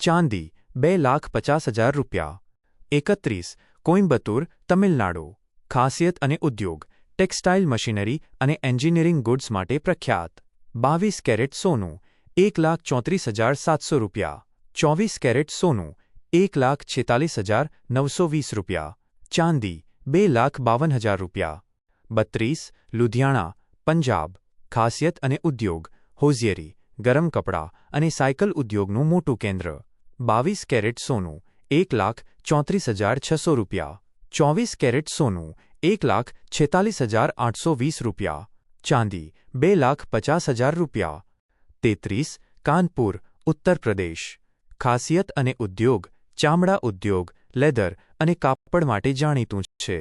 ચાંદી 2,50,000 રૂપિયા. 31. કોઇમ્બતુર, તમિલનાડુ. ખાસિયત અને ઉદ્યોગ: ટેક્સટાઇલ મશીનરી અને એન્જિનિયરિંગ ગુડ્સ માટે પ્રખ્યાત. 22 કેરેટ સોનું 1,34,700 રૂપિયા. 24 કેરેટ સોનું 1,46,920 રૂપિયા. ચાંદી 2,52,000 રૂપિયા. 32. લુધિયાણા, પંજાબ. ખાસિયત અને ઉદ્યોગ: હોઝિયરી, ગરમ કપડાં અને સાયકલ ઉદ્યોગનું મોટું કેન્દ્ર. 22 કેરેટ સોનું 1,34,600 રૂપિયા. 24 કેરેટ સોનું 1,46,820 રૂપિયા. ચાંદી 2,50,000 રૂપિયા. 33. કાનપુર, ઉત્તર પ્રદેશ. ખાસિયત અને ઉદ્યોગ: ચામડા ઉદ્યોગ, લેધર અને કાપડ માટે જાણીતું છે.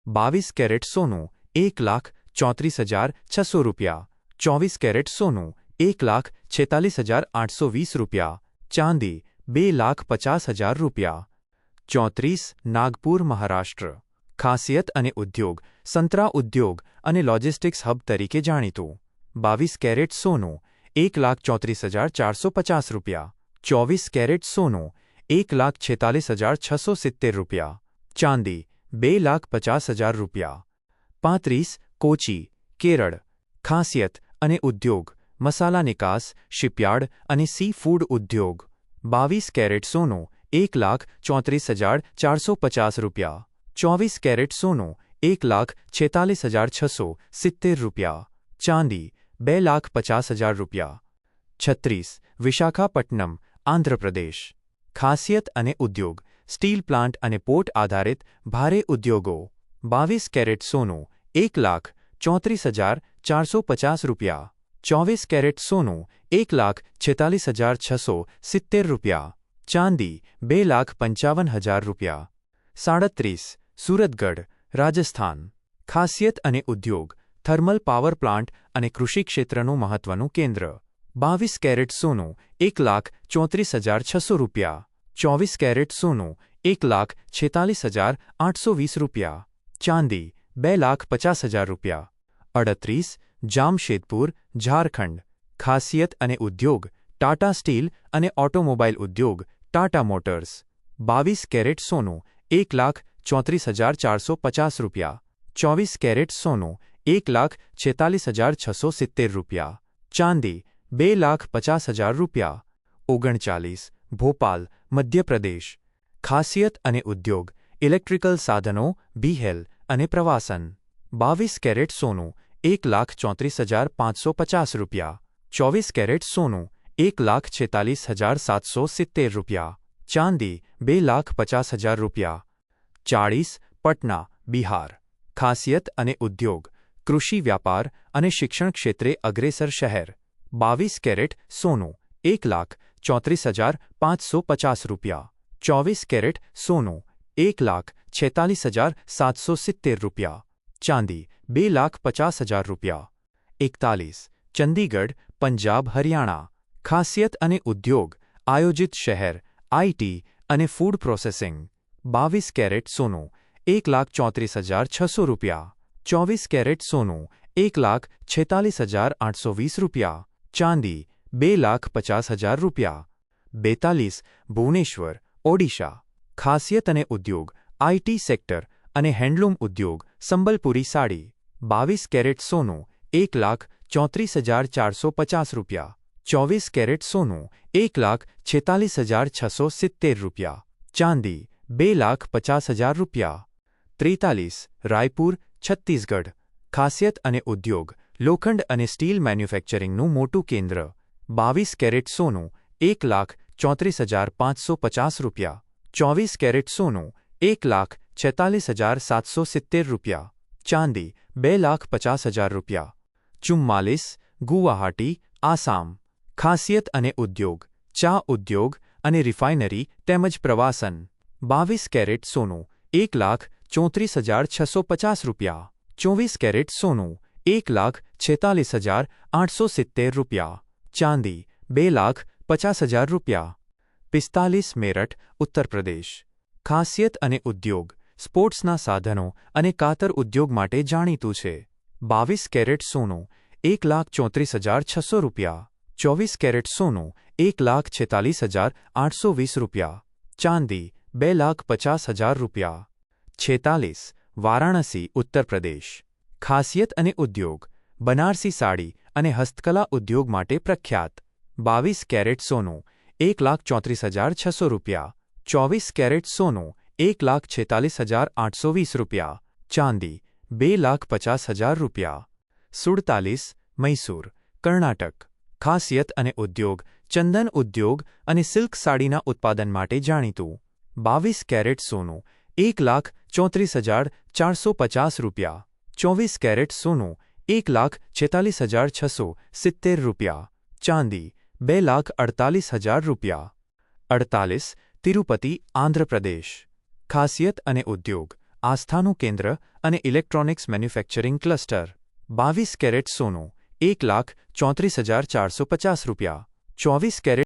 22 કેરેટ સોનું 1,34,600 રૂપિયા. 24 કેરેટ સોનું 1,46,820 રૂપિયા. ચાંદી 2,50,000 રૂપિયા. 34. નાગપુર, મહારાષ્ટ્ર. ખાસિયત અને ઉદ્યોગ: સંતરા ઉદ્યોગ અને લોજિસ્ટિક્સ હબ તરીકે જાણીતું. 22 કેરેટ સોનું 1,34,450 રૂપિયા. 24 કેરેટ સોનું 1,46,670 રૂપિયા. ચાંદી 2,50,000 રૂપિયા. 35. કોચી, કેરળ. ખાસિયત અને ઉદ્યોગ: મસાલા નિકાસ, શિપયાર્ડ અને સી ફૂડ ઉદ્યોગ. 22 કેરેટ સોનું 1,34,450 રૂપિયા. 24 કેરેટ સોનું 1,46,670 રૂપિયા. ચાંદી 2,50,000 રૂપિયા. 36. વિશાખાપટ્ટનમ, આંધ્ર પ્રદેશ. ખાસિયત અને ઉદ્યોગ: સ્ટીલ પ્લાન્ટ અને પોર્ટ આધારિત ભારે ઉદ્યોગો. 22 કેરેટ સોનું 1,34,450 રૂપિયા. 24 કેરેટ સોનું 1,46,670 રૂપિયા. ચાંદી 2,55,000 રૂપિયા. 37. સુરતગઢ, રાજસ્થાન. ખાસિયત અને ઉદ્યોગ: થર્મલ પાવર પ્લાન્ટ અને કૃષિ ક્ષેત્રનું મહત્વનું કેન્દ્ર. 22 કેરેટ સોનું 1,34,600 રૂપિયા. 24 કેરેટ સોનું 1,46,820 રૂપિયા. ચાંદી 2,50,000 રૂપિયા. 38. જામશેદપુર, ઝારખંડ. ખાસિયત અને ઉદ્યોગ: ટાટા સ્ટીલ અને ઓટોમોબાઈલ ઉદ્યોગ, ટાટા મોટર્સ. 22 કેરેટ સોનું 1,34,450 રૂપિયા. 24 કેરેટ સોનું 1,46,670 રૂપિયા. ચાંદી 2,50,000 રૂપિયા. 39. ભોપાલ, મધ્યપ્રદેશ. ખાસિયત અને ઉદ્યોગ: ઇલેક્ટ્રિકલ સાધનો, બીહેલ અને પ્રવાસન. 22 કેરેટ સોનું 1,34,550 રૂપિયા. 24 કેરેટ સોનું 1,46,770 રૂપિયા. ચાંદી 2,50,000 રૂપિયા. 40. પટના, બિહાર. ખાસિયત અને ઉદ્યોગ: કૃષિ, વ્યાપાર અને શિક્ષણ ક્ષેત્રે અગ્રેસર શહેર. 22 કેરેટ સોનું 1,34,550 રૂપિયા. 24 કેરેટ સોનું 1,46,770 રૂપિયા. ચાંદી 2,50,000 રૂપિયા. 41. ચંદીગઢ, પંજાબ, હરિયાણા. ખાસિયત અને ઉદ્યોગ: આયોજિત શહેર, આઈટી અને ફૂડ પ્રોસેસિંગ. 22 કેરેટ સોનું 1,34,600 રૂપિયા. 24 કેરેટ સોનું 1,46,820 રૂપિયા. ચાંદી 2,50,000 રૂપિયા. 42. ભુવનેશ્વર, ઓડિશા. ખાસિયત અને ઉદ્યોગ: આઈટી સેક્ટર અને હેન્ડલૂમ ઉદ્યોગ, સંબલપુરી સાડી. 22 કેરેટ સોનું 1,34,450 રૂપિયા. 24 કેરેટ સોનું 1,46,670 રૂપિયા. ચાંદી 2,50,000 રૂપિયા. 43. રાયપુર, છત્તીસગઢ. ખાસિયત અને ઉદ્યોગ: લોખંડ અને સ્ટીલ મેન્યુફેક્ચરિંગનું મોટું કેન્દ્ર. 22 કેરેટ સોનું 1,34,550 રૂપિયા. 24 કેરેટ સોનું 1,46,770 રૂપિયા. ચાંદી 2,50,000 રૂપિયા. 44. ગુવાહાટી, આસામ. ખાસિયત અને ઉદ્યોગ: ચા ઉદ્યોગ અને રિફાઇનરી તેમજ પ્રવાસન. 22 કેરેટ સોનું 1,34,650 રૂપિયા. 24 કેરેટ સોનું 1,46,870 રૂપિયા. ચાંદી 2,50,000 રૂપિયા. 45. મેરઠ, ઉત્તર પ્રદેશ. ખાસિયત અને ઉદ્યોગ: સ્પોર્ટ્સના સાધનો અને કાતર ઉદ્યોગ માટે જાણીતું છે. 22 કેરેટ સોનું 1,34,600 રૂપિયા. 24 કેરેટ સોનું 1,46,820 રૂપિયા. ચાંદી 2,50,000 રૂપિયા. 46. વારાણસી, ઉત્તર પ્રદેશ. ખાસિયત અને ઉદ્યોગ: બનારસી સાડી અને હસ્તકલા ઉદ્યોગ માટે પ્રખ્યાત. 22 કેરેટ સોનું 1,34,600 રૂપિયા. 24 કેરેટ સોનું 1,46,820 રૂપિયા. ચાંદી 2,50,000 રૂપિયા. 47. મૈસૂર, કર્ણાટક. ખાસિયત અને ઉદ્યોગ: ચંદન ઉદ્યોગ અને સિલ્ક સાડીના ઉત્પાદન માટે જાણીતું. 22 કેરેટ સોનું 1,34,450 રૂપિયા. 24 કેરેટ સોનું 1,46,670 રૂપિયા. ચાંદી 2,48,000 રૂપિયા. 48. તિરુપતિ, આંધ્ર પ્રદેશ. ખાસિયત અને ઉદ્યોગ: આસ્થાનું કેન્દ્ર અને ઇલેક્ટ્રોનિક્સ મેન્યુફેક્ચરિંગ ક્લસ્ટર. 22 કેરેટ સોનું 1,34,450 રૂપિયા. 24 કેરેટ